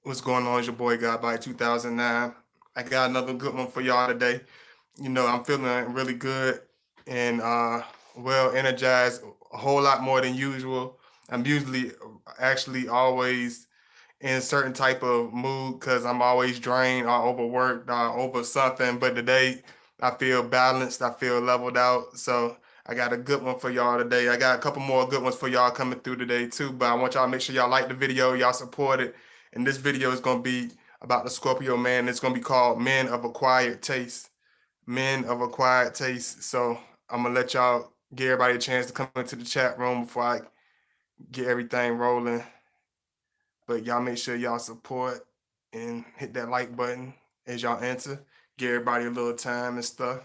What's going on? It's your boy God by 2009. I got another good one for y'all today. I'm feeling really good and well energized, a whole lot more than usual. I'm usually actually always in a certain type of mood because I'm always drained or overworked or over something. But today I feel balanced, I feel leveled out. So I got a good one for y'all today. I got a couple more good ones for y'all coming through today too. But I want y'all to make sure y'all like the video, y'all support it. And this video is gonna be about the Scorpio man. It's gonna be called Men of Acquired Taste. Men of Acquired Taste. So I'm gonna let y'all give everybody a chance to come into the chat room before I get everything rolling. But y'all make sure y'all support and hit that like button as y'all enter. Give everybody a little time and stuff.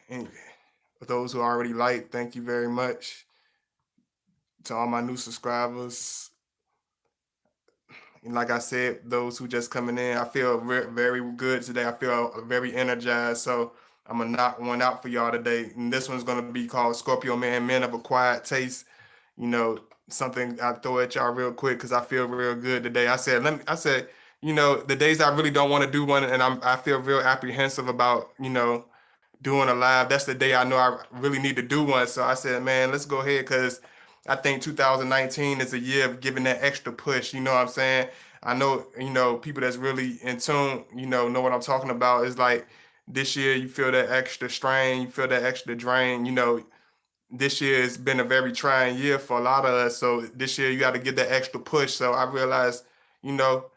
And for those who already like, thank you very much. To all my new subscribers, and like I said, those who just coming in, I feel very good today. I feel very energized. So I'm gonna knock one out for y'all today. And this one's gonna be called Scorpio Man, Men of Acquired Taste. You know, something I throw at y'all real quick because I feel real good today. I said, the days I really don't want to do one and I feel real apprehensive about, doing a live. That's the day I know I really need to do one. So I said, man, let's go ahead because I think 2019 is a year of giving that extra push. You know what I'm saying? I know, people that's really in tune, know what I'm talking about. Is like this year you feel that extra strain, you feel that extra drain. This year has been a very trying year for a lot of us. So this year you got to get that extra push. So I realized, you know,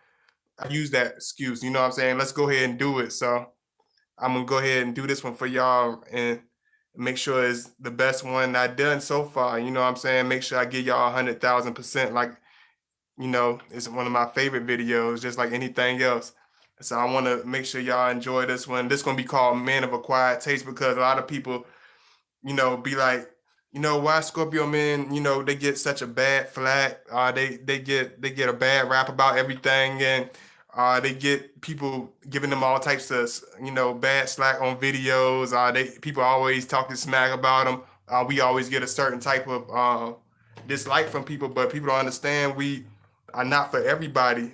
I use that excuse. You know what I'm saying? Let's go ahead and do it. So I'm gonna go ahead and do this one for y'all and make sure it's the best one I done so far. You know what I'm saying? Make sure I give y'all 100,000%. Like, it's one of my favorite videos, just like anything else. So I want to make sure y'all enjoy this one. This gonna be called Men of Acquired Taste because a lot of people, be like, why Scorpio men, they get such a bad flack. They get a bad rap about everything, and they get people giving them all types of bad slack on videos. They people always talking smack about them. We always get a certain type of dislike from people, but people don't understand we are not for everybody.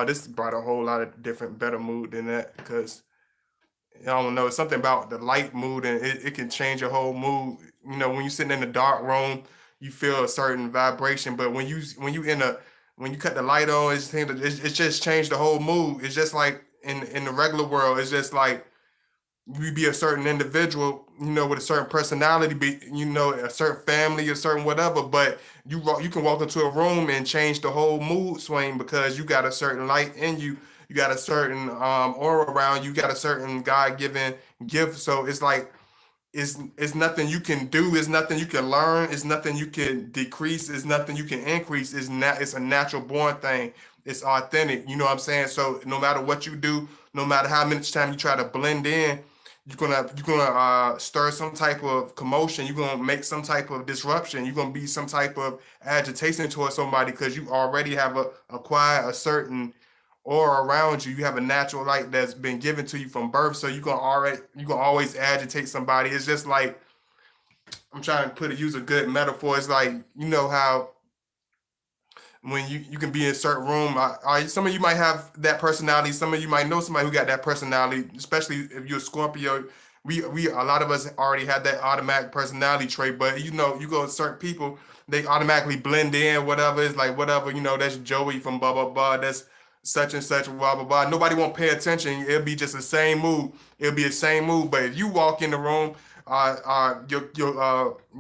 This brought a whole lot of different better mood than that because I don't know. It's something about the light mood, and it can change your whole mood. When you're sitting in the dark room, you feel a certain vibration. But when you cut the light on, it's just changed the whole mood. It's just like in the regular world, it's just like you be a certain individual, with a certain personality, be a certain family, a certain whatever. But you can walk into a room and change the whole mood swing because you got a certain light in you. You got a certain aura around you. You got a certain God given gift. So it's like it's nothing you can do. It's nothing you can learn. It's nothing you can decrease. It's nothing you can increase. It's a natural born thing. It's authentic. You know what I'm saying? So no matter what you do, no matter how much time you try to blend in, you're gonna stir some type of commotion. You're gonna make some type of disruption. You're gonna be some type of agitation towards somebody because you already have acquired a certain aura around you. You have a natural light that's been given to you from birth. So you can always agitate somebody. It's just like I'm trying to use a good metaphor. It's like how when you can be in a certain room. Some of you might have that personality. Some of you might know somebody who got that personality, especially if you're a Scorpio. We a lot of us already have that automatic personality trait, but you go to certain people, they automatically blend in. Whatever it's like, whatever that's Joey from blah blah blah. That's such and such blah blah blah. Nobody won't pay attention. It'll be just the same mood. It'll be the same mood. But if you walk in the room,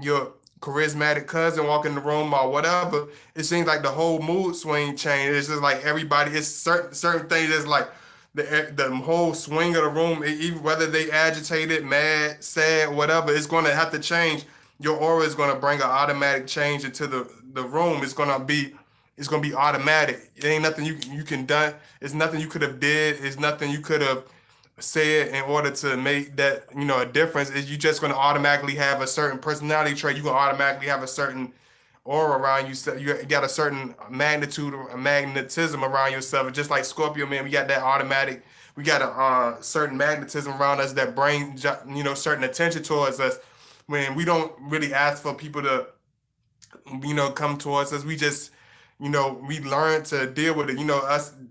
your charismatic cousin walk in the room or whatever, it seems like the whole mood swing change. It's just like everybody. It's certain things that's like the whole swing of the room. Even whether they agitated, mad, sad, whatever, it's going to have to change. Your aura is going to bring an automatic change into the room. It's gonna be automatic. It ain't nothing you can done. It's nothing you could have did. It's nothing you could have said in order to make that a difference. Is you just gonna automatically have a certain personality trait. You gonna automatically have a certain aura around you. So you got a certain magnitude or magnetism around yourself. Just like Scorpio man, we got that automatic. We got a certain magnetism around us that brings certain attention towards us. When we don't really ask for people to come towards us, we just we learn to deal with it.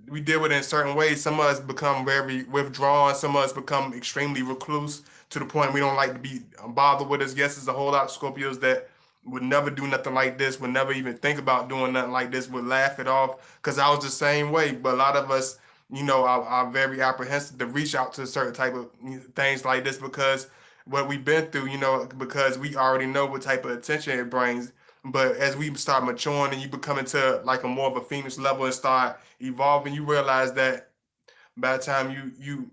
We deal with it in certain ways. Some of us become very withdrawn. Some of us become extremely recluse to the point we don't like to be bothered with us. Yes, there's a whole lot of Scorpios that would never do nothing like this, would never even think about doing nothing like this, would laugh it off because I was the same way. But a lot of us, are very apprehensive to reach out to certain type of things like this because what we've been through, because we already know what type of attention it brings. But as we start maturing and you become into like a more of a Phoenix level and start evolving, you realize that by the time you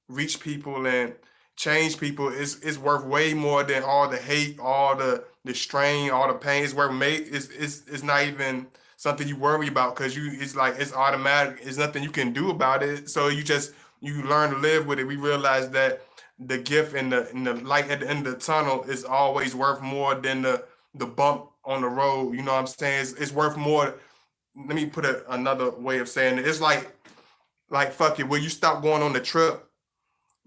reach people and change people, it's worth way more than all the hate, all the strain, all the pain. It's worth it's not even something you worry about because it's like it's automatic. It's nothing you can do about it. So you learn to live with it. We realize that the gift and the light at the end of the tunnel is always worth more than the bump on the road. You know what I'm saying? It's worth more. Let me put another way of saying it. It's like fuck it. Will you stop going on the trip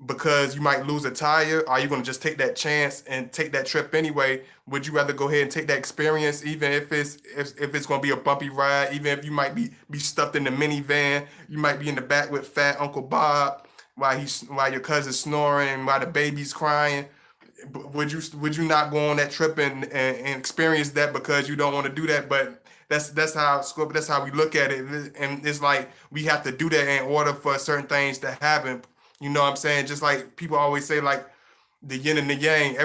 because you might lose a tire? Are you going to just take that chance and take that trip anyway? Would you rather go ahead and take that experience, even if it's going to be a bumpy ride, even if you might be stuffed in the minivan, you might be in the back with fat Uncle Bob while your cousin's snoring, while the baby's crying? Would you not go on that trip and experience that because you don't want to do that? But that's how Scorpio, that's how we look at it, and it's like we have to do that in order for certain things to happen. You know what I'm saying? Just like people always say, like the yin and the yang,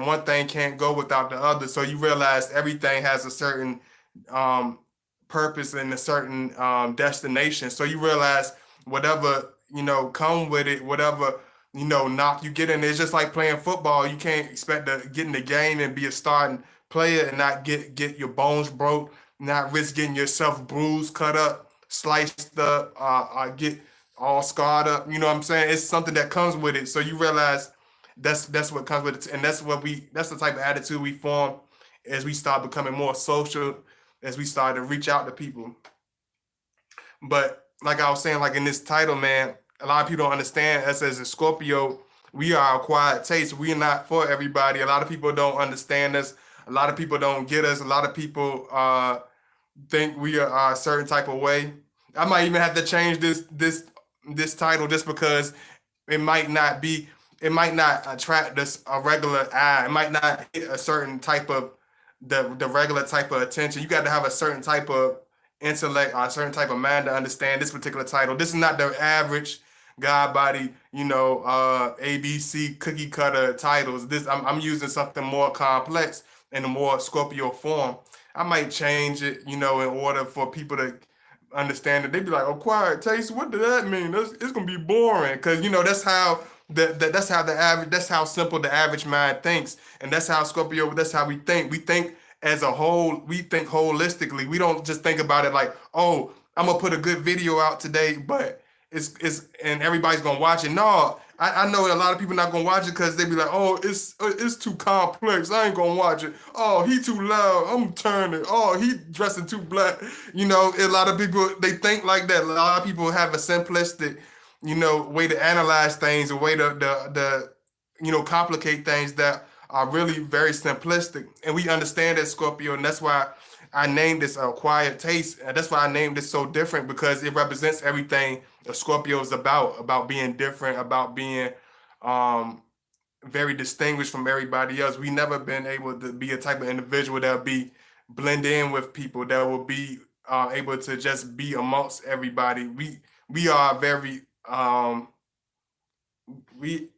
one thing can't go without the other. So you realize everything has a certain um, purpose and a certain destination. So you realize whatever come with it, whatever knock you get in. It's just like playing football. You can't expect to get in the game and be a starting player and not get your bones broke, not risk getting yourself bruised, cut up, sliced up, get all scarred up. You know what I'm saying? It's something that comes with it. So you realize that's what comes with it, and that's the type of attitude we form as we start becoming more social, as we start to reach out to people. But like I was saying, like in this title, man, a lot of people don't understand us as a Scorpio. We are acquired taste. We are not for everybody. A lot of people don't understand us. A lot of people don't get us. A lot of people think we are a certain type of way. I might even have to change this title just because it might not be it might not attract this a regular eye. It might not hit a certain type of the regular type of attention. You got to have a certain type of intellect or a certain type of mind to understand this particular title. This is not the average God body, ABC cookie cutter titles. I'm using something more complex in a more Scorpio form. I might change it, in order for people to understand it. They'd be like, "Acquired taste, what does that mean? It's gonna be boring." Because that's how that's how simple the average mind thinks, and that's how Scorpio. That's how we think. We think as a whole. We think holistically. We don't just think about it like, "Oh, I'm gonna put a good video out today," but it's and everybody's gonna watch it. No, I know a lot of people not gonna watch it because they be like, "Oh, it's too complex. I ain't gonna watch it. Oh, he too loud. I'm turning. Oh, he dressing too black." A lot of people they think like that. A lot of people have a simplistic, way to analyze things, a way to complicate things that are really very simplistic. And we understand that Scorpio, and that's why I named this acquired taste. And that's why I named it so different because it represents everything a Scorpio is about being different, about being um, very distinguished from everybody else. We never been able to be a type of individual that will be blend in with people, that will be able to just be amongst everybody. We are very we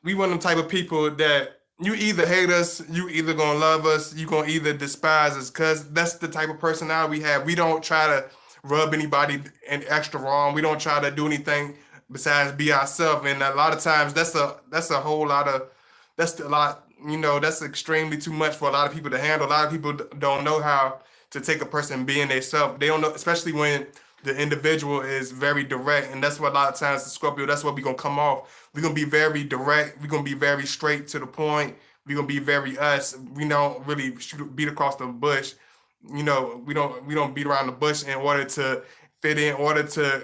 we one of them type of people that you either hate us, you either gonna love us, you gonna either despise us, cause that's the type of personality we have. We don't try to rub anybody and extra wrong. We don't try to do anything besides be ourselves. And a lot of times that's a whole lot of that's a lot, that's extremely too much for a lot of people to handle. A lot of people don't know how to take a person being themselves. They don't know, especially when the individual is very direct. And that's what a lot of times the Scorpio, that's what we're gonna come off. We're gonna be very direct, we're gonna be very straight to the point, we're gonna be very us. We don't really beat across the bush. We don't beat around the bush in order to fit in order to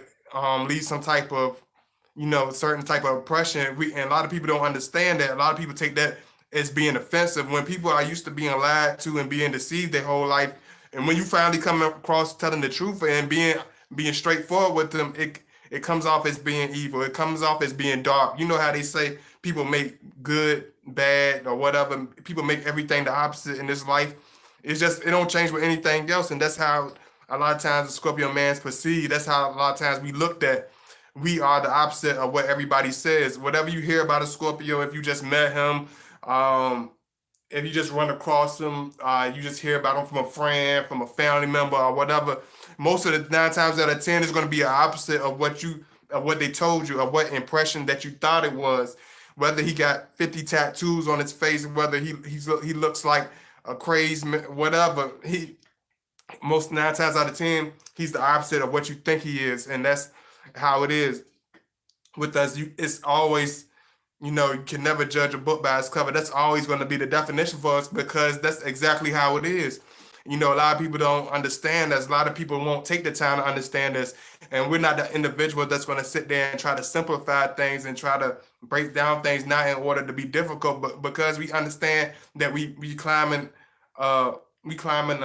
leave some type of certain type of oppression. And a lot of people don't understand that. A lot of people take that as being offensive when people are used to being lied to and being deceived their whole life. And when you finally come across telling the truth and being straightforward with them, it comes off as being evil. It comes off as being dark. You know how they say people make good bad or whatever. People make everything the opposite in this life. It's just it don't change with anything else, and that's how a lot of times the Scorpio man's perceived. That's how a lot of times we looked at. We are the opposite of what everybody says. Whatever you hear about a Scorpio, if you just met him, um, if you just run across them, you just hear about them from a friend, from a family member, or whatever. Most of the 9 times out of 10 is going to be an opposite of what they told you, of what impression that you thought it was. Whether he got 50 tattoos on his face, whether he looks like a crazy whatever. He most 9 times out of 10 he's the opposite of what you think he is, and that's how it is with us. It's always you can never judge a book by its cover. That's always going to be the definition for us because that's exactly how it is. A lot of people don't understand us. A lot of people won't take the time to understand us. And we're not the individual that's going to sit there and try to simplify things and try to break down things, not in order to be difficult, but because we understand that uh we climbing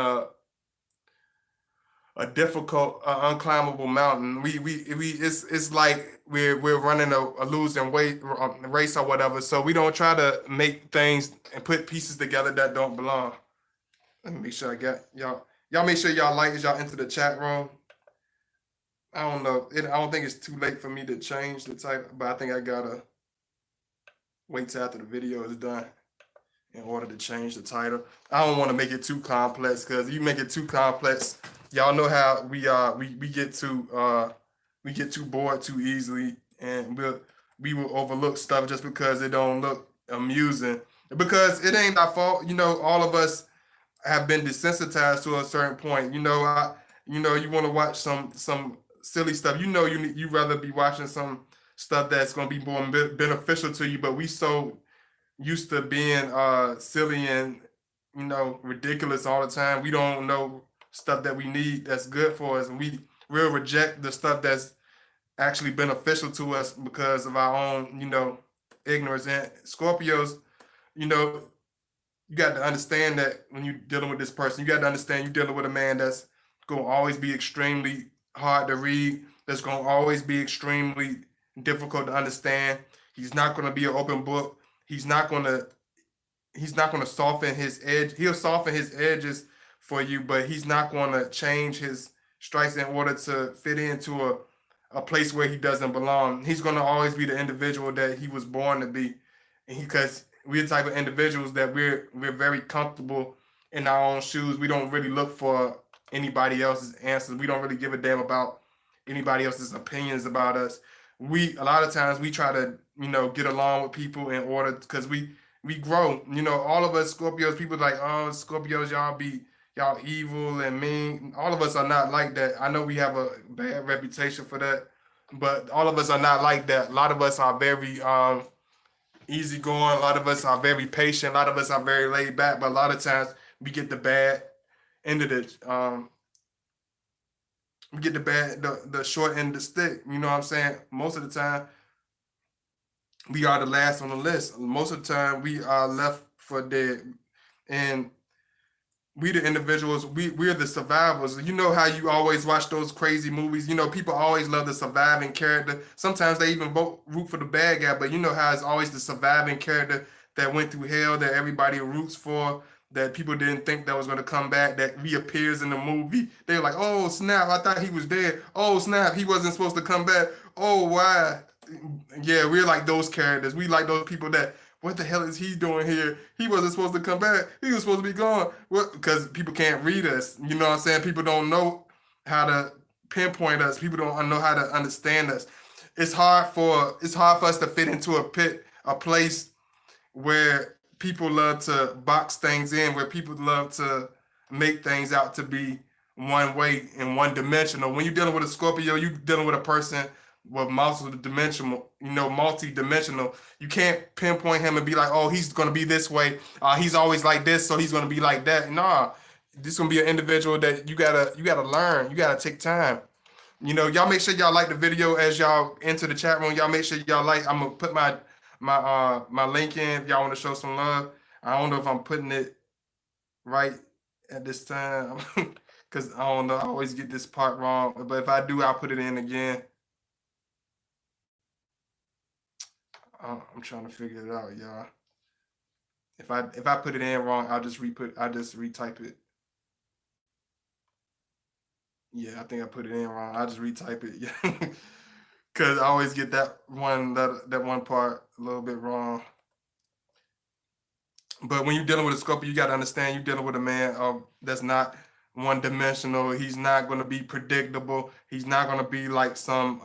a difficult, unclimbable mountain. We it's like we're running a losing weight race or whatever. So we don't try to make things and put pieces together that don't belong. Let me make sure I got y'all. Y'all make sure y'all like as y'all enter the chat room. I don't know. I don't think it's too late for me to change the title, but I think I gotta wait till after the video is done in order to change the title. I don't want to make it too complex because if you make it too complex, y'all know how we get too bored too easily, and we will overlook stuff just because it don't look amusing. Because it ain't our fault. All of us have been desensitized to a certain point. You want to watch some silly stuff. You rather be watching some stuff that's going to be more beneficial to you, but we so used to being silly and ridiculous all the time. We don't know stuff that we need that's good for us, and we'll reject the stuff that's actually beneficial to us because of our own ignorance. And Scorpios, you know you got to understand that when you're dealing with this person, you got to understand you're dealing with a man that's going to always be extremely hard to read, that's going to always be extremely difficult to understand. He's not going to be an open book. He's not going to soften his edge. He'll soften his edges for you, but he's not going to change his stripes in order to fit into a place where he doesn't belong. He's going to always be the individual that he was born to be, because we're the type of individuals that we're very comfortable in our own shoes. We don't really look for anybody else's answers. We don't really give a damn about anybody else's opinions about us. A lot of times we try to get along with people in order because we grow. All of us Scorpios, people like, oh, Scorpios, y'all evil and mean. All of us are not like that. I know we have a bad reputation for that, but all of us are not like that. A lot of us are very easygoing. A lot of us are very patient. A lot of us are very laid back, but a lot of times we get the bad end of the short end of the stick. You know what I'm saying? Most of the time we are the last on the list. Most of the time we are left for dead. And we the individuals, we're the survivors. You know how you always watch those crazy movies. People always love the surviving character. Sometimes they even root for the bad guy, but you know how it's always the surviving character that went through hell that everybody roots for, that people didn't think that was going to come back, that reappears in the movie. They're like, oh snap, I thought he was dead. Oh snap, he wasn't supposed to come back. Oh why? Yeah, we're like those characters. We like those people that, what the hell is he doing here? He wasn't supposed to come back. He was supposed to be gone. What? Because people can't read us. You know what I'm saying? People don't know how to pinpoint us. People don't know how to understand us. It's hard for us to fit into a place where people love to box things in, where people love to make things out to be one way and one dimensional. When you're dealing with a Scorpio, you're dealing with a person with multi-dimensional. You can't pinpoint him and be like, oh, he's gonna be this way. He's always like this, so he's gonna be like that. Nah, this is gonna be an individual that you gotta learn. You gotta take time. Y'all make sure y'all like the video as y'all enter the chat room. Y'all make sure y'all like. I'm gonna put my link in if y'all want to show some love. I don't know if I'm putting it right at this time. Because I don't know, I always get this part wrong. But if I do, I'll put it in again. I'm trying to figure it out, y'all. If I put it in wrong, I'll just retype it. Yeah, I think I put it in wrong. I'll just retype it. Yeah. Cause I always get that one part a little bit wrong. But when you're dealing with a Scorpio, you gotta understand you're dealing with a man that's not one dimensional. He's not gonna be predictable. He's not gonna be like some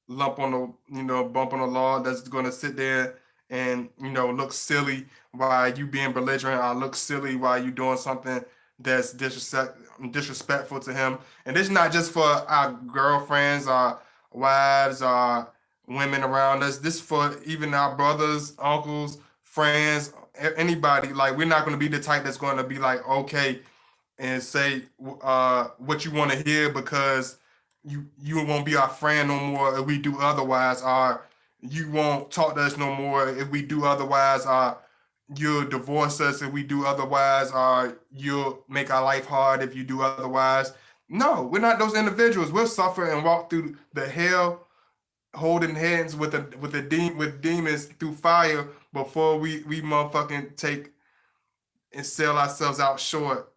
lump on the bump on the law that's going to sit there and look silly while you being belligerent, or look silly while you doing something that's disrespectful to him. And it's not just for our girlfriends, our wives, our women around us. This for even our brothers, uncles, friends, anybody. Like, we're not going to be the type that's going to be like, okay, and say what you want to hear, because you won't be our friend no more if we do otherwise, or you won't talk to us no more if we do otherwise, or you'll divorce us if we do otherwise, or you'll make our life hard if you do otherwise. No, we're not those individuals. We'll suffer and walk through the hell holding hands with demons through fire before we motherfucking take and sell ourselves out short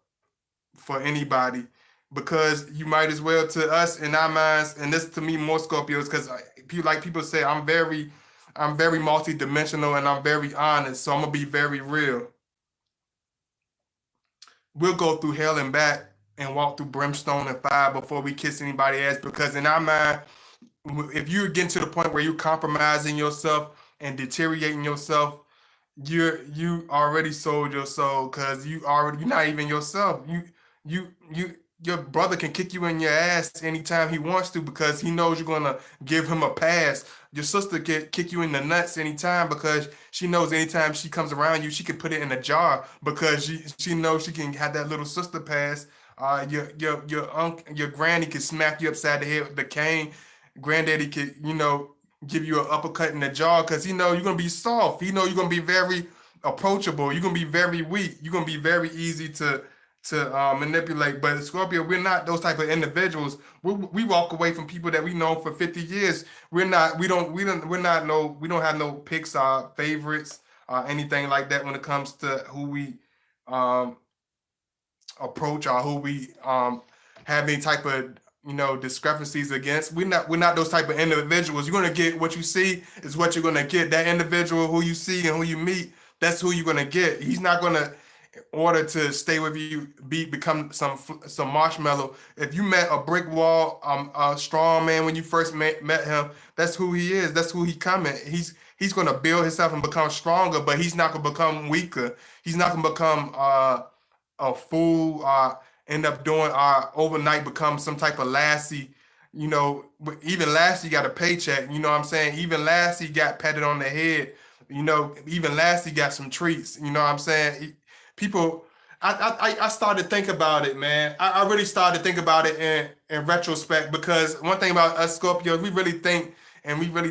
for anybody, because you might as well, to us in our minds, and this to me more Scorpios, because people say I'm very multi-dimensional and I'm very honest, so I'm gonna be very real. We'll go through hell and back and walk through brimstone and fire before we kiss anybody ass, because in our mind, if you're getting to the point where you're compromising yourself and deteriorating yourself, you already sold your soul, because you're not even yourself. You your brother can kick you in your ass anytime he wants to, because he knows you're gonna give him a pass. Your sister can kick you in the nuts anytime, because she knows anytime she comes around you, she can put it in a jar, because she knows she can have that little sister pass. Your granny can smack you upside the head with the cane. Granddaddy could, give you an uppercut in the jaw, because he know you're gonna be soft. He know you're gonna be very approachable. You're gonna be very weak. You're gonna be very easy to manipulate. But Scorpio, we're not those type of individuals. We walk away from people that we know for 50 years. We don't have no Pixar favorites or anything like that when it comes to who we um approach, or who we have any type of discrepancies against. We're not those type of individuals. You're gonna get what you see is what you're gonna get. That individual who you see and who you meet, that's who you're gonna get. He's not gonna, in order to stay with you, become some marshmallow. If you met a brick wall, a strong man when you first met him, that's who he is. That's who he coming. He's gonna build himself and become stronger, but he's not gonna become weaker. He's not gonna become a fool, end up doing, overnight become some type of Lassie. Even Lassie got a paycheck. You know what I'm saying? Even Lassie got patted on the head. Even Lassie got some treats. You know what I'm saying? People, I started to think about it, man. I really started to think about it in retrospect, because one thing about us Scorpios, we really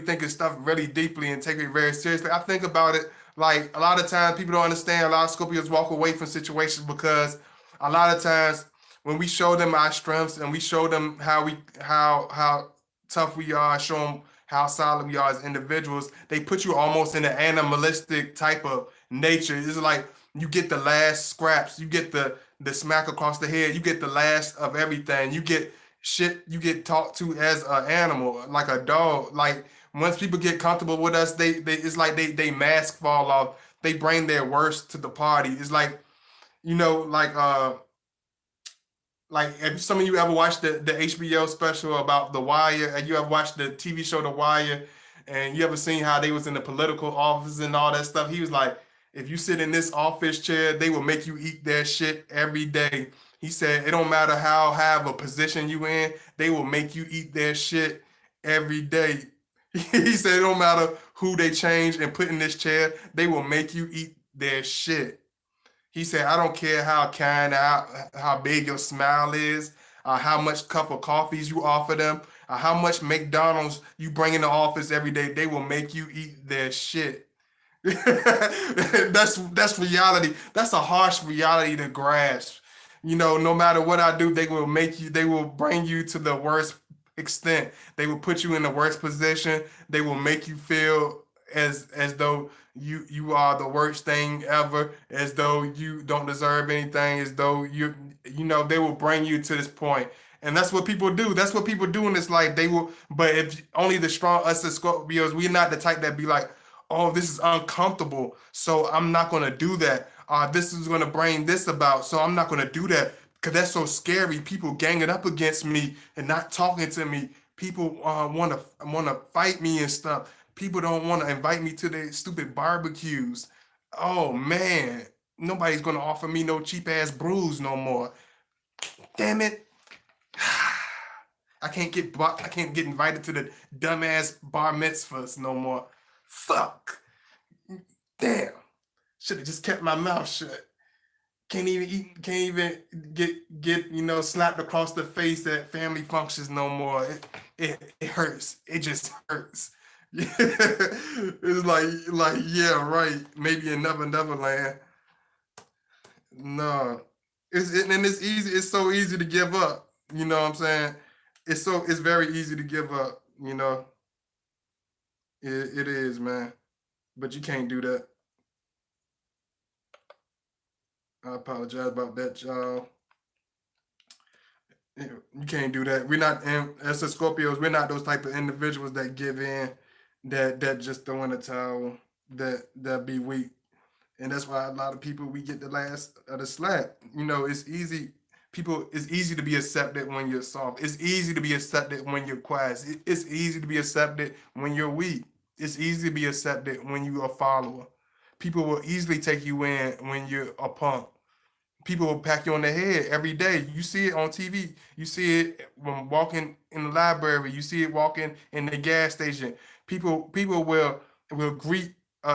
think of stuff really deeply and take it very seriously. I think about it like, a lot of times people don't understand. A lot of Scorpios walk away from situations because a lot of times when we show them our strengths and we show them how tough we are, show them how solid we are as individuals, they put you almost in an animalistic type of nature. It's like you get the last scraps, you get the smack across the head, you get the last of everything. You get shit, you get talked to as an animal, like a dog. Like, once people get comfortable with us, they it's like they mask fall off. They bring their worst to the party. It's like, you know, like uh like, if some of you ever watched the HBO special about The Wire, and you ever watched the TV show The Wire, and you ever seen how they was in the political office and all that stuff, he was like, if you sit in this office chair, they will make you eat their shit every day. He said it don't matter how high of a position you in, they will make you eat their shit every day. He said it don't matter who they change and put in this chair, they will make you eat their shit. He said, I don't care how kind, how big your smile is, how much cup of coffees you offer them, how much McDonald's you bring in the office every day. They will make you eat their shit. That's reality. That's a harsh reality to grasp. No matter what I do, they will bring you to the worst extent. They will put you in the worst position. They will make you feel as though you are the worst thing ever, as though you don't deserve anything, as though they will bring you to this point. And that's what people do. That's what people do in this life. They will, but if only the strong us as Scorpios, we're not the type that be like, oh, this is uncomfortable, so I'm not gonna do that. This is gonna bring this about, so I'm not gonna do that because that's so scary. People ganging up against me and not talking to me. People wanna fight me and stuff. People don't want to invite me to their stupid barbecues. Oh man, nobody's gonna offer me no cheap ass brews no more. Damn it. I can't get invited to the dumbass bar mitzvahs no more. Fuck. Damn. Should have just kept my mouth shut. Can't even eat, can't even get slapped across the face at family functions no more. It hurts. It just hurts. It's like yeah, right. Maybe in Neverland. No. And it's easy, it's so easy to give up. You know what I'm saying? It's very easy to give up, it is, man. But you can't do that. I apologize about that, y'all. You can't do that. We're not, and as a Scorpios, we're not those type of individuals that give in, that just throw in the towel, that be weak. And that's why a lot of people, we get the last of the slap. It's easy. It's easy to be accepted when you're soft. It's easy to be accepted when you're quiet. It's easy to be accepted when you're weak. It's easy to be accepted when you're a follower. People will easily take you in when you're a punk. People will pack you on the head every day. You see it on TV. You see it when walking in the library. You see it walking in the gas station. People will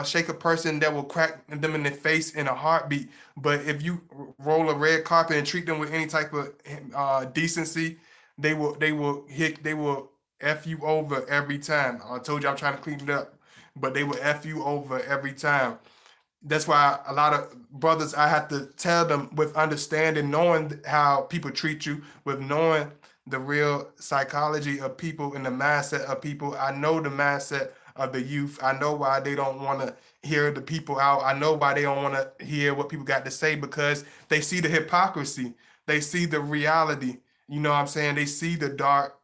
shake a person that will crack them in the face in a heartbeat. But if you roll a red carpet and treat them with any type of decency, they will f you over every time. I told you I'm trying to clean it up, but they will f you over every time. That's why a lot of brothers, I have to tell them with understanding, knowing how people treat you, with knowing the real psychology of people and the mindset of people. I know the mindset of the youth. I know why they don't want to hear the people out. I know why they don't want to hear what people got to say, because they see the hypocrisy. They see the reality. You know what I'm saying? They see the dark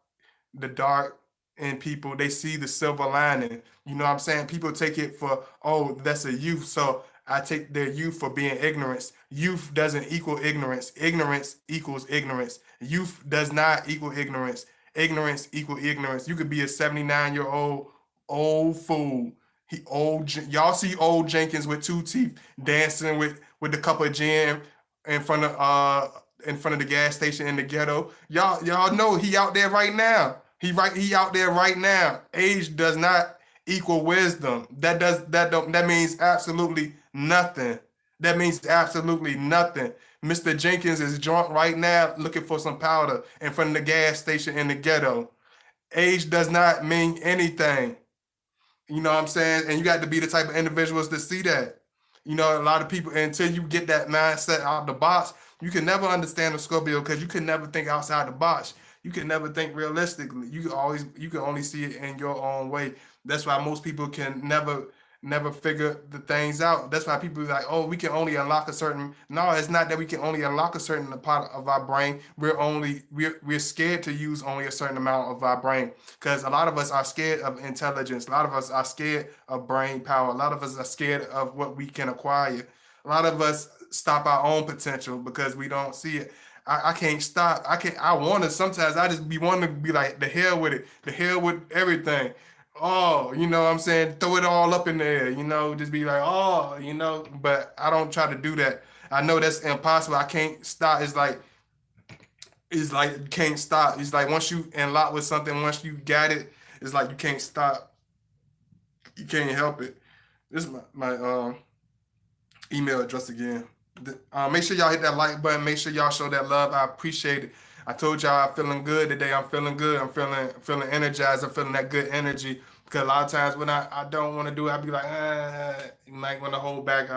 in people. They see the silver lining. You know what I'm saying? People take it for, oh, that's a youth. So I take their youth for being ignorance. Youth doesn't equal ignorance. Ignorance equals ignorance. Youth does not equal ignorance. Ignorance equal ignorance. You could be a 79-year-old fool. Y'all see old Jenkins with two teeth dancing with the cup of gin in front of the gas station in the ghetto. Y'all know he out there right now. He out there right now. Age does not equal wisdom. That means absolutely nothing. That means absolutely nothing. Mr. Jenkins is drunk right now looking for some powder in front of the gas station in the ghetto. Age does not mean anything. You know what I'm saying? And you got to be the type of individuals to see that. A lot of people, until you get that mindset out of the box, you can never understand a Scorpio, because you can never think outside the box. You can never think realistically. You can only see it in your own way. That's why most people can never figure the things out. That's why people are like, oh, we can only unlock a certain. No, it's not that we can only unlock a certain part of our brain. We're scared to use only a certain amount of our brain, because a lot of us are scared of intelligence. A lot of us are scared of brain power. A lot of us are scared of what we can acquire. A lot of us stop our own potential because we don't see it. I can't stop. I want to. Sometimes I just be wanting to be like, the hell with it. The hell with everything. Oh, you know what I'm saying? Throw it all up in the air, just be like, oh, but I don't try to do that. I know that's impossible. I can't stop. It's like you can't stop. It's like once you in lock with something, once you got it, it's like you can't stop. You can't help it. This is my email address again. Make sure y'all hit that like button. Make sure y'all show that love. I appreciate it. I told y'all I'm feeling good today. I'm feeling good. I'm feeling energized. I'm feeling that good energy. Because a lot of times when I don't want to do it, I be like, you might want to hold back,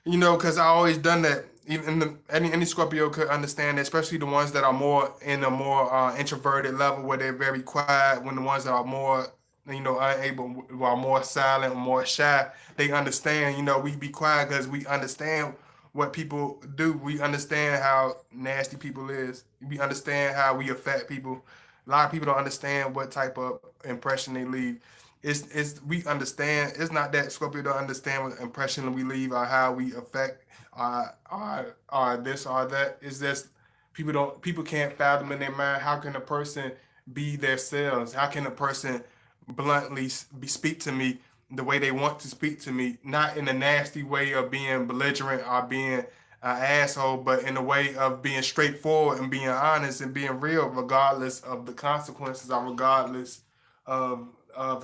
because I always done that. Even any Scorpio could understand that, especially the ones that are more in a more introverted level where they're very quiet. When the ones that are more, unable, are more silent, more shy, they understand. We be quiet because we understand what people do. We understand how nasty people is. We understand how we affect people. A lot of people don't understand what type of impression they leave. It's we understand. It's not that Scorpio don't understand what impression we leave or how we affect our this or that. It's just people can't fathom in their mind how can a person be themselves? How can a person bluntly speak to me the way they want to speak to me, not in a nasty way of being belligerent or being an asshole, but in a way of being straightforward and being honest and being real, regardless of the consequences or regardless of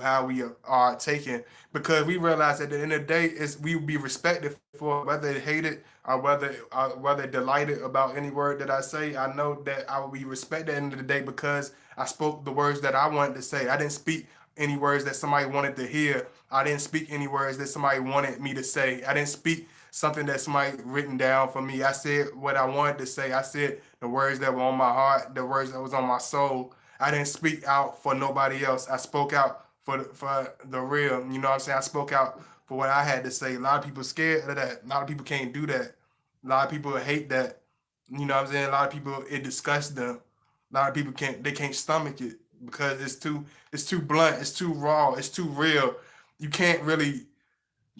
how we are taken. Because we realize at the end of the day, is we will be respected for whether hated or whether delighted about any word that I say. I know that I will be respected at the end of the day because I spoke the words that I wanted to say. I didn't speak any words that somebody wanted to hear. I didn't speak any words that somebody wanted me to say. I didn't speak something that somebody written down for me. I said what I wanted to say. I said the words that were on my heart, the words that was on my soul. I didn't speak out for nobody else. I spoke out for the real. You know what I'm saying? I spoke out for what I had to say. A lot of people scared of that. A lot of people can't do that. A lot of people hate that. You know what I'm saying? A lot of people it disgusts them. A lot of people can't stomach it because it's too blunt, it's too raw, it's too real. You can't really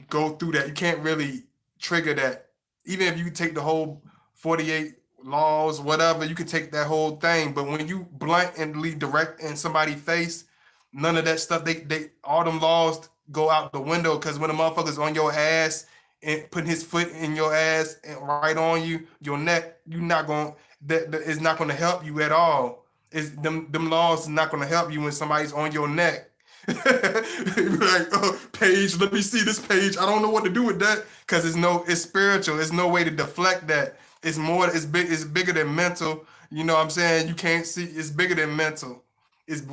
go through that. You can't really trigger that. Even if you take the whole 48 laws, whatever, you can take that whole thing. But when you bluntly direct in somebody's face, none of that stuff, they all them laws go out the window because when a motherfucker's on your ass and putting his foot in your ass and right on you, your neck, you not going that is not gonna help you at all. Is them laws is not gonna help you when somebody's on your neck. Like, oh, page, let me see this page. I don't know what to do with that because it's spiritual. There's no way to deflect that. It's bigger than mental. You know what I'm saying? You can't see, it's bigger than mental. It's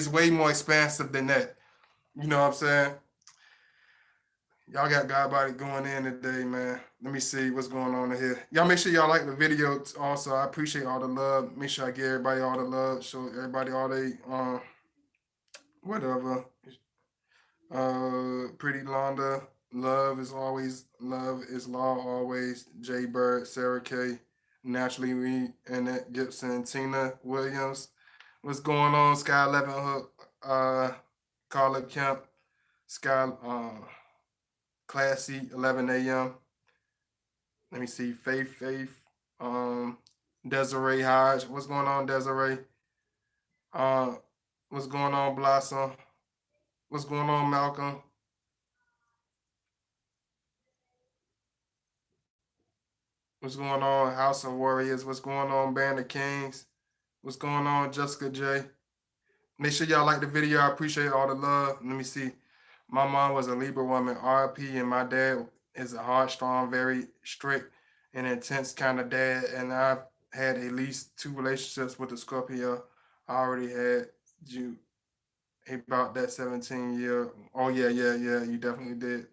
way more expansive than that. You know what I'm saying? Y'all got God body going in today, man. Let me see what's going on in here. Y'all make sure y'all like the video also. I appreciate all the love. Make sure I give everybody all the love. Show everybody all they whatever. Pretty Londa, love is law always. Jay Bird, Sarah K, Naturally Me, Annette Gibson, Tina Williams. What's going on? Sky 11 Hook, Carla Kemp, Sky Classy 11 a.m. Let me see, Faith, um, Desiree Hodge. What's going on, Desiree? Uh, what's going on, Blossom? What's going on, Malcolm? What's going on, House of Warriors? What's going on, Band of Kings? What's going on, Jessica J? Make sure y'all like the video. I appreciate all the love. Let me see. My mom was a Libra woman, RP, and my dad is a hard, strong, very strict and intense kind of dad. And I've had at least two relationships with the Scorpio. I already had you about that 17-year. Oh yeah, yeah, yeah. You definitely did.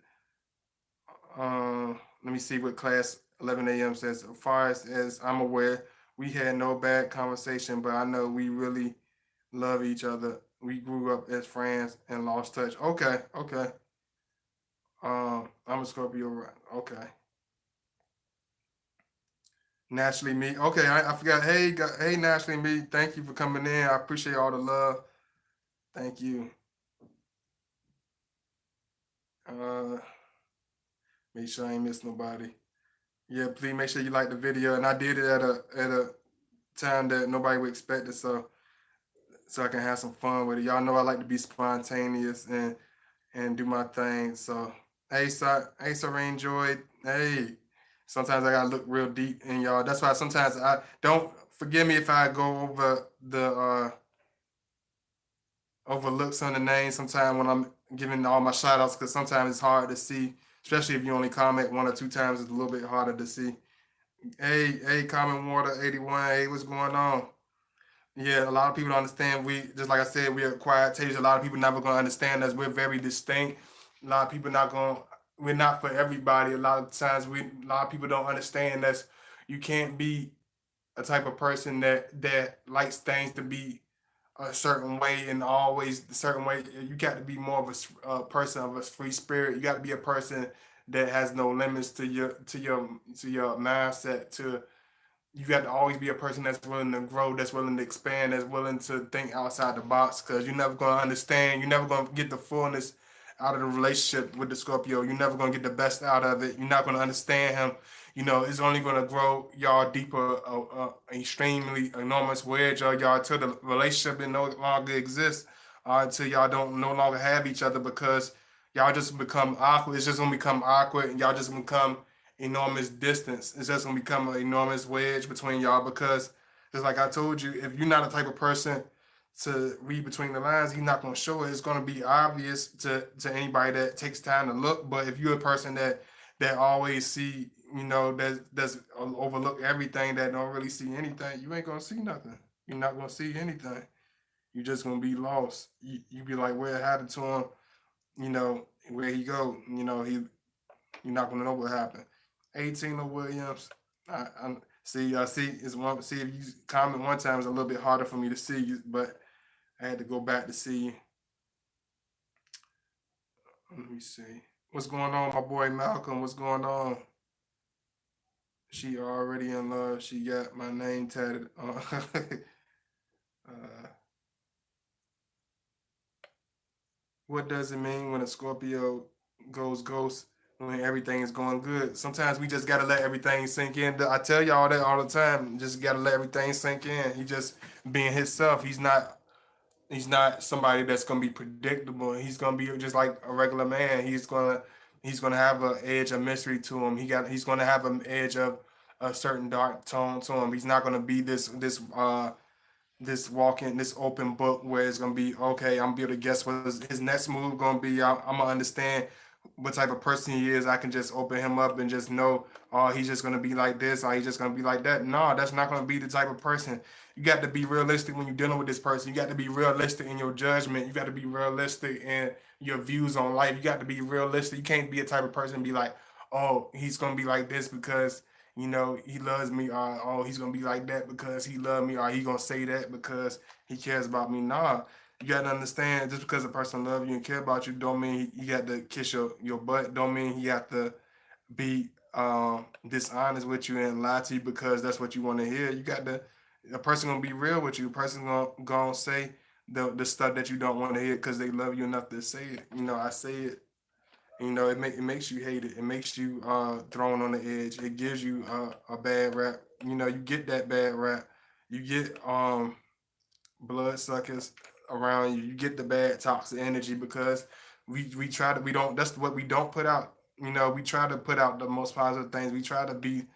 Let me see what class 11 a.m. says. As far as I'm aware, we had no bad conversation, but I know we really love each other. We grew up as friends and lost touch. Okay, okay. I'm a Scorpio, right? Okay. Naturally, me. Okay, I forgot. Hey, hey, naturally, me. Thank you for coming in. I appreciate all the love. Thank you. Uh, make sure I ain't miss nobody. Yeah, please make sure you like the video. And I did it at a time that nobody would expect it, so I can have some fun with it. Y'all know I like to be spontaneous and do my thing. So hey, Serene Joy. Hey, sometimes I gotta look real deep in y'all. That's why sometimes I don't forgive me if I go over the overlook some of the names sometimes when I'm giving all my shout outs because sometimes it's hard to see, especially if you only comment one or two times, it's a little bit harder to see. Hey, Common Water 81. Hey, what's going on? Yeah, a lot of people don't understand. We just like I said, we are quiet taste. A lot of people never gonna understand us. We're very distinct. A lot of people not gonna. We're not for everybody. A lot of times, a lot of people don't understand us. You can't be a type of person that likes things to be a certain way and always a certain way. You got to be more of a person of a free spirit. You got to be a person that has no limits to your mindset. To you got to always be a person that's willing to grow, that's willing to expand, that's willing to think outside the box. Because you're never gonna understand. You're never gonna get the fullness out of the relationship with the Scorpio. You're never gonna get the best out of it. You're not gonna understand him. It's only gonna grow y'all deeper, extremely enormous wedge of y'all till the relationship it no longer exists, until y'all don't no longer have each other because y'all just become awkward. It's just gonna become awkward, and y'all just become enormous distance. It's just gonna become an enormous wedge between y'all because, just like I told you, if you're not a type of person to read between the lines, he's not gonna show it. It's gonna be obvious to anybody that takes time to look. But if you're a person that always see, that's overlook everything, that don't really see anything, you ain't gonna see nothing. You're not gonna see anything. You're just gonna be lost. You be like, what happened to him? Where he go? You're not gonna know what happened. 18 of Williams. I see. I see. Is one. See if you comment one time, it's a little bit harder for me to see you, but I had to go back to see you. Let me see. What's going on, my boy Malcolm? What's going on? She already in love. She got my name tatted on. uh, what does it mean when a Scorpio goes ghost when everything is going good? Sometimes we just gotta let everything sink in. I tell y'all that all the time. Just gotta let everything sink in. He just being himself. He's not somebody that's gonna be predictable. He's gonna be just like a regular man. He's gonna have an edge of mystery to him. He's gonna have an edge of a certain dark tone to him. He's not gonna be this walking this open book where it's gonna be okay. I'm gonna be able to guess what his next move gonna be. I'm gonna understand what type of person he is. I can just open him up and just know, oh, he's just gonna be like this, or he's just gonna be like that. No, that's not gonna be the type of person. You got to be realistic when you're dealing with this person. You got to be realistic in your judgment. You got to be realistic in your views on life. You got to be realistic. You can't be a type of person and be like, oh, he's gonna be like this because he loves me, or oh, he's gonna be like that because he loves me, or he gonna say that because he cares about me. Nah, you gotta understand, just because a person love you and care about you, don't mean he got to kiss your butt. Don't mean he got to be dishonest with you and lie to you because that's what you want to hear. You got to A person gonna be real with you. A person gonna say the stuff that you don't want to hear because they love you enough to say it. I say it. It makes you hate it. It makes you thrown on the edge. It gives you a bad rap. You get that bad rap. You get blood suckers around you. You get the bad toxic energy because we try to we don't that's what we don't put out. We try to put out the most positive things. We try to be,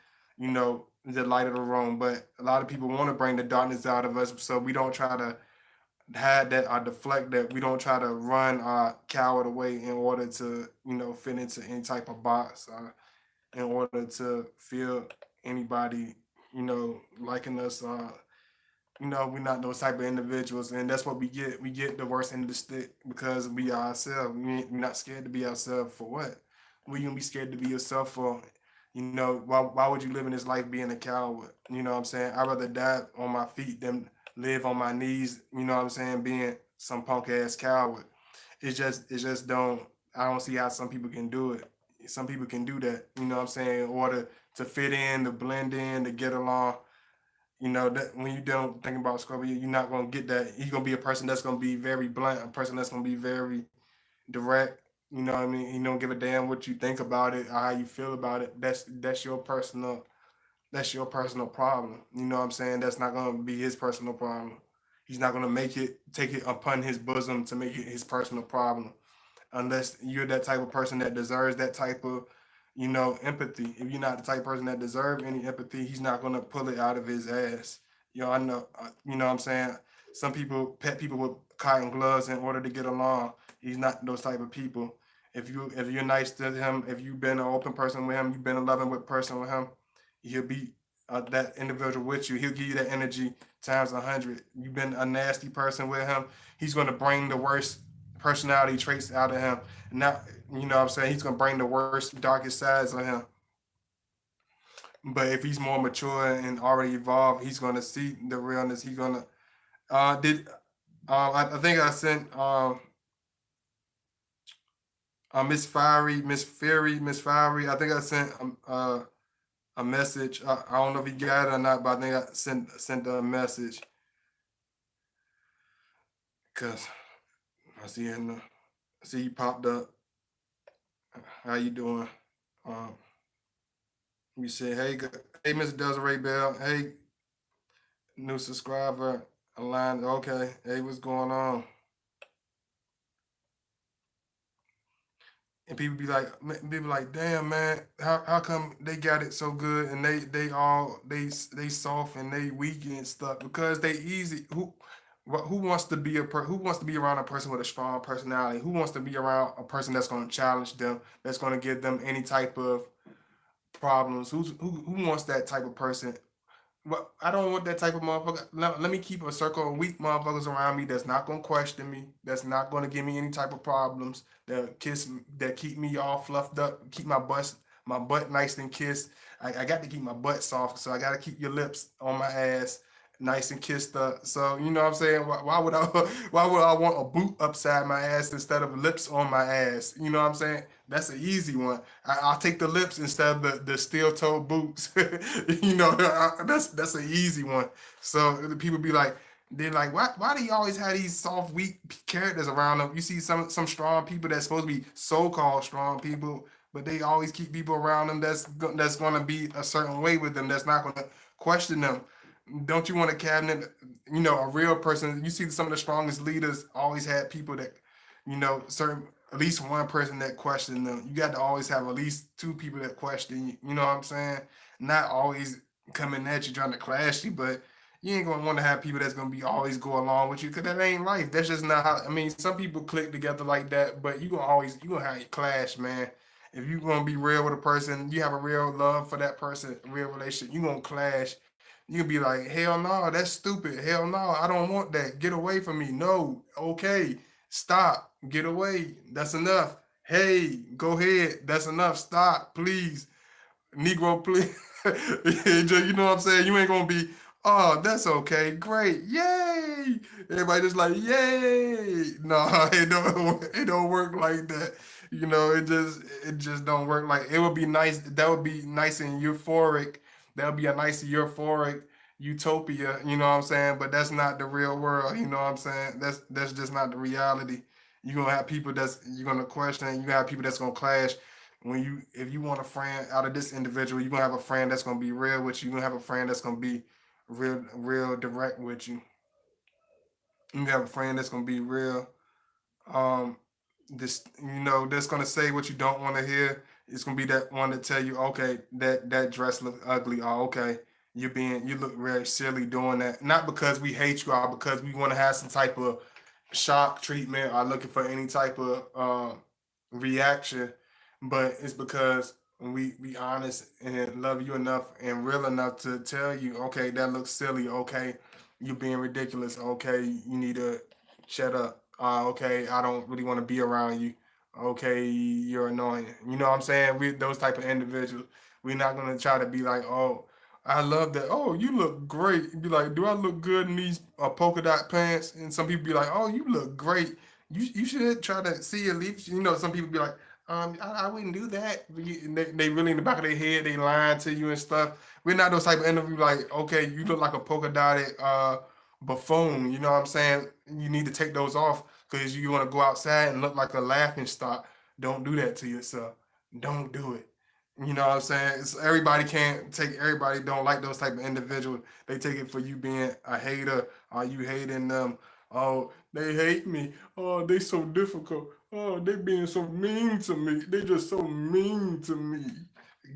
the light of the room. But a lot of people want to bring the darkness out of us, so we don't try to hide that or deflect that. We don't try to run or coward away in order to, fit into any type of box, in order to feel anybody, liking us. We're not those type of individuals, and that's what we get. We get the worst end of the stick because we are ourselves. We're not scared to be ourselves for what? We gonna be scared to be yourself for? Why would you live in this life being a coward? You know what I'm saying? I'd rather die on my feet than live on my knees. You know what I'm saying? Being some punk ass coward. It just don't. I don't see how some people can do it. Some people can do that. You know what I'm saying? In order to fit in, to blend in, to get along. That when you don't think about Scorpio, you're not gonna get that. He's gonna be a person that's gonna be very blunt, a person that's gonna be very direct. You know what I mean? He don't give a damn what you think about it or how you feel about it. That's your personal problem. You know what I'm saying? That's not gonna be his personal problem. He's not gonna take it upon his bosom to make it his personal problem unless you're that type of person that deserves that type of, empathy. If you're not the type of person that deserves any empathy, he's not gonna pull it out of his ass. I know. You know what I'm saying? Some people pet people with cotton gloves in order to get along. He's not those type of people. If you're nice to him, if you've been an open person with him, you've been a loving with person with him, he'll be that individual with you. He'll give you that energy times 100. You've been a nasty person with him. He's going to bring the worst personality traits out of him. Not, you know what I'm saying? He's going to bring the worst, darkest sides of him. But if he's more mature and already evolved, he's going to see the realness. He's going to, did, I think I sent, Miss Fiery. I think I sent, a message. I don't know if you got it or not, but I think I sent a message because I see it. I see you popped up. How you doing? Um, you say, hey, hey, Miss Desiree Bell. Hey, new subscriber. Aligned. Okay. Hey, what's going on? And people like, damn man, how come they got it so good and they soft and they weak and stuff because they easy. Who wants to be who wants to be around a person with a strong personality? Who wants to be around a person that's going to challenge them, that's going to give them any type of problems? Who wants that type of person? Well, I don't want that type of motherfucker. Let me keep a circle of weak motherfuckers around me that's not gonna question me, that's not gonna give me any type of problems, that keep me all fluffed up, keep my butt nice and kissed. I got to keep my butt soft, so I got to keep your lips on my ass nice and kissed up. So you know what I'm saying? Why would I why would I want a boot upside my ass instead of lips on my ass? You know what I'm saying? That's an easy one. I'll take the lips instead of the steel toe boots. You know, that's an easy one. So the people be like, they're like, why do you always have these soft, weak characters around them? You see some strong people that's supposed to be so-called strong people, but they always keep people around them that's gonna be a certain way with them. That's not gonna question them. Don't you want a cabinet? You know, a real person. You see, some of the strongest leaders always had people that, you know, certain at least one person that questioned them. You got to always have at least two people that question you. You know what I'm saying? Not always coming at you trying to clash you, but you ain't gonna want to have people that's gonna be always go along with you because that ain't life. That's just not how. I mean, some people click together like that, but you gonna have your clash, man. If you gonna be real with a person, you have a real love for that person, a real relationship, you gonna clash. You can be like, hell no, that's stupid. Hell no, I don't want that. Get away from me. No, okay, stop. Get away. That's enough. Hey, go ahead. That's enough. Stop, please. Negro, please. You know what I'm saying? You ain't gonna be, oh, that's okay, great, yay. Everybody just like, yay. No, it don't work like that. You know, it just don't work like it would be nice. That would be nice and euphoric. That would be a nice euphoric utopia, you know what I'm saying? But that's not the real world, you know what I'm saying? That's just not the reality. You're gonna have people that's you're gonna question, you have people that's gonna clash when you if you want a friend out of this individual, you're gonna have a friend that's gonna be real with you. You're gonna have a friend that's gonna be real direct with you. You have a friend that's gonna be real. Um, this that's gonna say what you don't want to hear. It's gonna be that one to tell you, okay, that dress look ugly. Oh, okay, you look very silly doing that. Not because we hate you, or because we want to have some type of shock treatment or looking for any type of reaction, but it's because we honest and love you enough and real enough to tell you, okay, that looks silly. Okay, you being ridiculous. Okay, you need to shut up. Okay, I don't really want to be around you. Okay, you're annoying. You know what I'm saying? We those type of individuals. We're not gonna try to be like, oh, I love that. Oh, you look great. Be like, do I look good in these polka dot pants? And some people be like, oh, you look great. You should try to see at least. You know, some people be like, I wouldn't do that. And they really in the back of their head, they lying to you and stuff. We're not those type of interview like, okay, you look like a polka dotted buffoon. You know what I'm saying? You need to take those off because you want to go outside and look like a laughing stock. Don't do that to yourself. Don't do it. You know what I'm saying? Everybody can't take everybody don't like those type of individuals. They take it for you being a hater. Are you hating them? Oh, they hate me. Oh, they so difficult. Oh, they being so mean to me. They just so mean to me.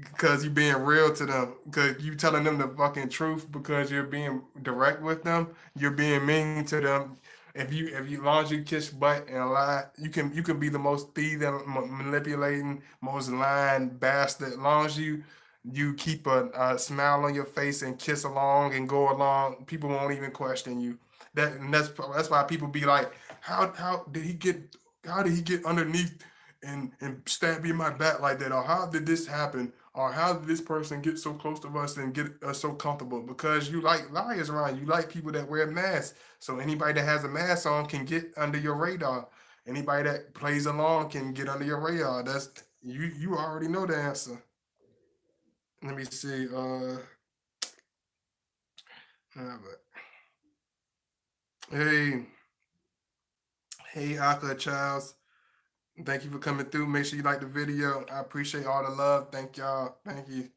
Because you being real to them. Because you telling them the fucking truth because you're being direct with them. You're being mean to them. If you long as you kiss butt and lie, you can be the most thieving, manipulating, most lying bastard. Long as you you keep a smile on your face and kiss along and go along, people won't even question you. That's why people be like, how did he get how did he get underneath and stab me in my back like that, or how did this happen, or how did this person get so close to us and get us so comfortable? Because you like liars around you, like people that wear masks. So anybody that has a mask on can get under your radar. Anybody that plays along can get under your radar. That's you already know the answer. Let me see. But hey, hey, Aka Charles. Thank you for coming through. Make sure you like the video. I appreciate all the love. Thank y'all. Thank you.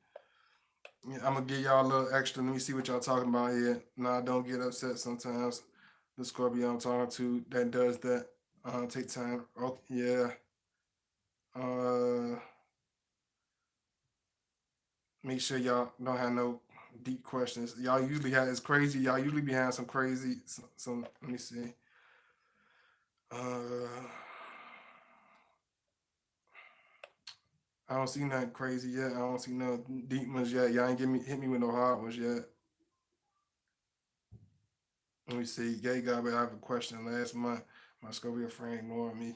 Yeah, I'm gonna give y'all a little extra. Let me see what y'all talking about here. Nah, don't get upset sometimes. The Scorpio I'm talking to that does that. Take time. Oh yeah. Uh, make sure y'all don't have no deep questions. Y'all usually have it's crazy. Y'all usually be having some crazy. Some let me see. Uh, I don't see nothing crazy yet. I don't see no deep ones yet. Y'all ain't hit me with no hard ones yet. Let me see. Gay guy, but I have a question. Last month, my Scorpio friend ignored me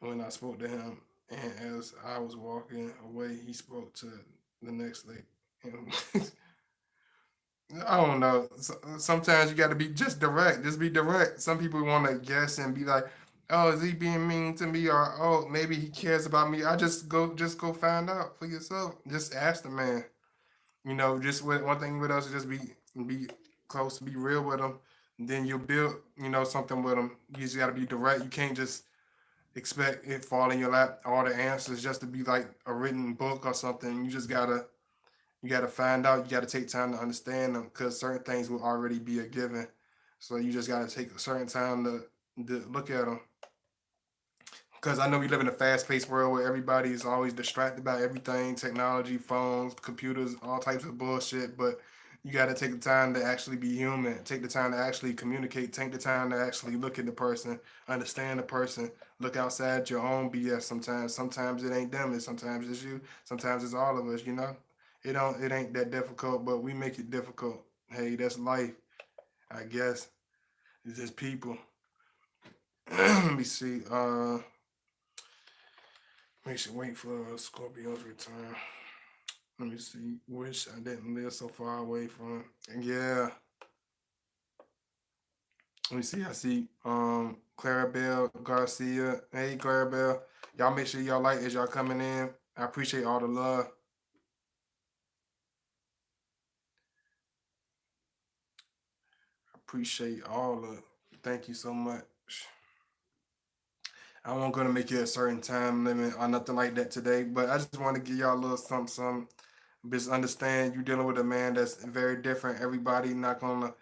when I spoke to him, and as I was walking away, he spoke to the next lady. And I don't know. Sometimes you got to be just direct. Just be direct. Some people want to guess and be like, "Oh, is he being mean to me?" Or, "Oh, maybe he cares about me." I just go find out for yourself. Just ask the man. Just one thing with us is just be close, be real with them. And then you'll build, something with them. You just got to be direct. You can't just expect it fall in your lap, all the answers just to be like a written book or something. You gotta find out. You gotta take time to understand them because certain things will already be a given. So you just gotta take a certain time to look at them. Because I know we live in a fast-paced world where everybody is always distracted by everything, technology, phones, computers, all types of bullshit. But you got to take the time to actually be human. Take the time to actually communicate. Take the time to actually look at the person, understand the person. Look outside your own BS. Sometimes it ain't them. Sometimes it's you. Sometimes it's all of us. It ain't that difficult, but we make it difficult. Hey, that's life, I guess. It's just people. Let me see. We should wait for Scorpio's return. Let me see. Wish I didn't live so far away from. Yeah. Let me see. I see Clarabelle Garcia. Hey Clarabelle. Y'all make sure y'all like as y'all coming in. I appreciate all the love. Appreciate all of thank you so much. I won't gonna make it a certain time limit or nothing like that today, but I just want to give y'all a little something, something. Just understand you dealing with a man that's very different. He's not gonna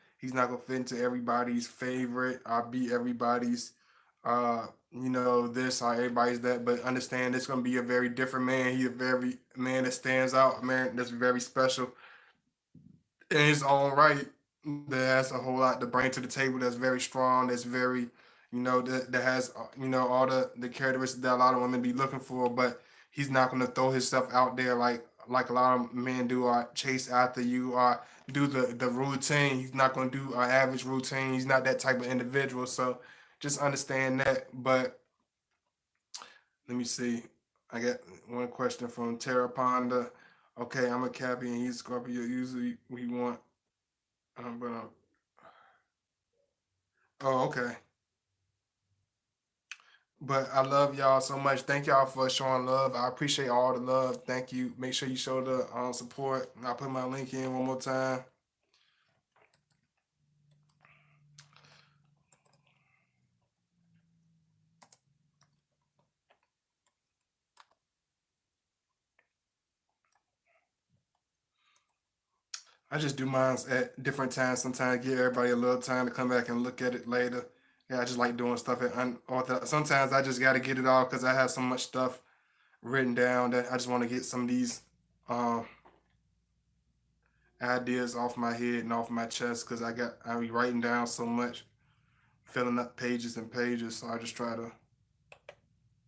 fit into everybody's favorite or be everybody's this or everybody's that, but understand it's gonna be a very different man. He a very man that stands out, a man that's very special in his own right. That has a whole lot to bring to the table. That's very strong. That's very, that has all the characteristics that a lot of women be looking for. But he's not going to throw himself out there like a lot of men do, or chase after you, or do the routine. He's not going to do an average routine. He's not that type of individual. So just understand that. But let me see. I got one question from Tara Ponda. Okay, I'm a Cappy and he's Scorpio. Usually we want but oh, okay. But I love y'all so much. Thank y'all for showing love. I appreciate all the love. Thank you. Make sure you show the support. I'll put my link in one more time. I just do mine at different times. Sometimes give everybody a little time to come back and look at it later. Yeah, I just like doing stuff at unorthodox. Sometimes I just got to get it all because I have so much stuff written down that I just want to get some of these um, ideas off my head and off my chest because I be writing down so much, filling up pages and pages. So I just try to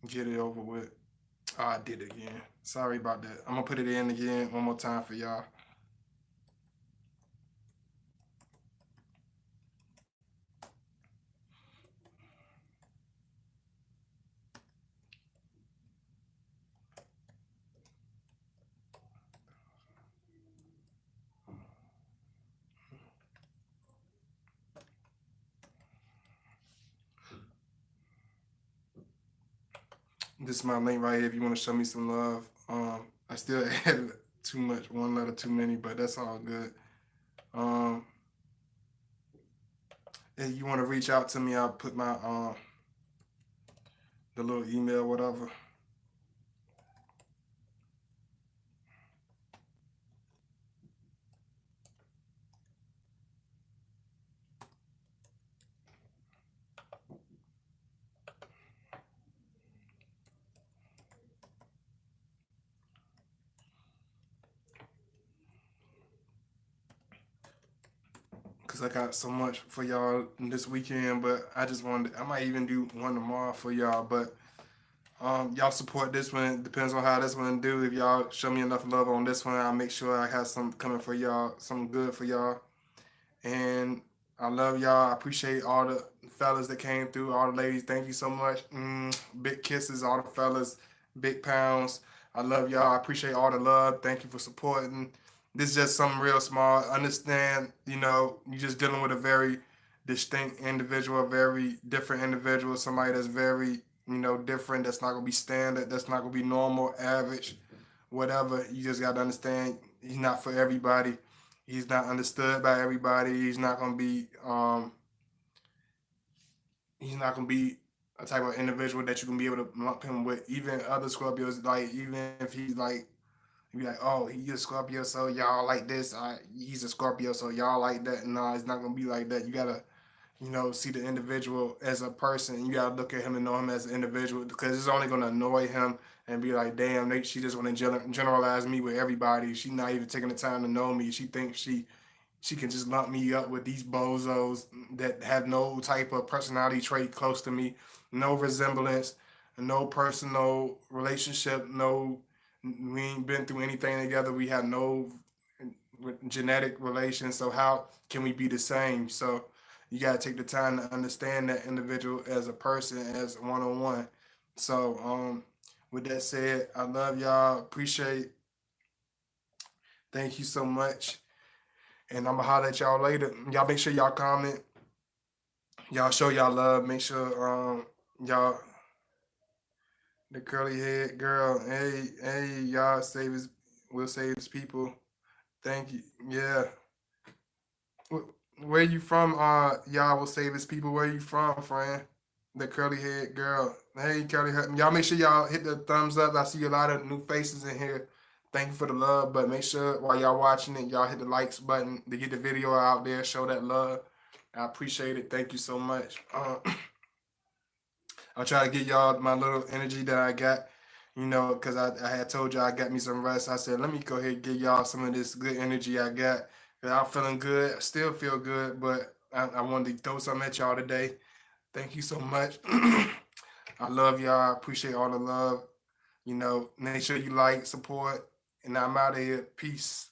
get it over with. Oh, I did it again. Sorry about that. I'm gonna put it in again one more time for y'all. This is my link right here if you want to show me some love. I still added too much, one letter too many, but that's all good. Um, if you want to reach out to me, I'll put my the little email, whatever. Cause I got so much for y'all this weekend, but I just wanted. I might even do one tomorrow for y'all, but y'all support this one. Depends on how this one do. If y'all show me enough love on this one, I'll make sure I have some coming for y'all, something good for y'all. And I love y'all. I appreciate all the fellas that came through, all the ladies. Thank you so much. Big kisses, all the fellas. Big pounds. I love y'all. I appreciate all the love. Thank you for supporting. This is just something real small. Understand, you're just dealing with a very distinct individual, a very different individual, somebody that's very, different. That's not gonna be standard. That's not gonna be normal, average, whatever. You just gotta understand he's not for everybody. He's not understood by everybody. He's not gonna be a type of individual that you can be able to lump him with. Even other Scorpios, like even if he's like, you be like, oh, he's a Scorpio, so y'all like this. He's a Scorpio, so y'all like that. No, it's not gonna be like that. You gotta, see the individual as a person. You gotta look at him and know him as an individual because it's only gonna annoy him and be like, damn, she just want to generalize me with everybody. She not even taking the time to know me. She thinks she can just lump me up with these bozos that have no type of personality trait close to me, no resemblance, no personal relationship, no, we ain't been through anything together. We have no genetic relation. So how can we be the same? So you gotta take the time to understand that individual as a person, as one on one. So with that said, I love y'all. Appreciate. Thank you so much. And I'm gonna holler at y'all later. Y'all make sure y'all comment. Y'all show y'all love. Make sure y'all the curly head girl. Hey, y'all save his will save his people. Thank you. Yeah. Where you from? Y'all will save his people. Where you from, friend? The curly head girl. Hey, curly head. Y'all make sure y'all hit the thumbs up. I see a lot of new faces in here. Thank you for the love, but make sure while y'all watching it, y'all hit the likes button to get the video out there. Show that love. I appreciate it. Thank you so much. I'll try to get y'all my little energy that I got, because I had told y'all I got me some rest. I said, let me go ahead and give y'all some of this good energy I got. 'Cause I'm feeling good. I still feel good, but I wanted to throw something at y'all today. Thank you so much. I love y'all. I appreciate all the love. Make sure you like, support, and I'm out of here. Peace.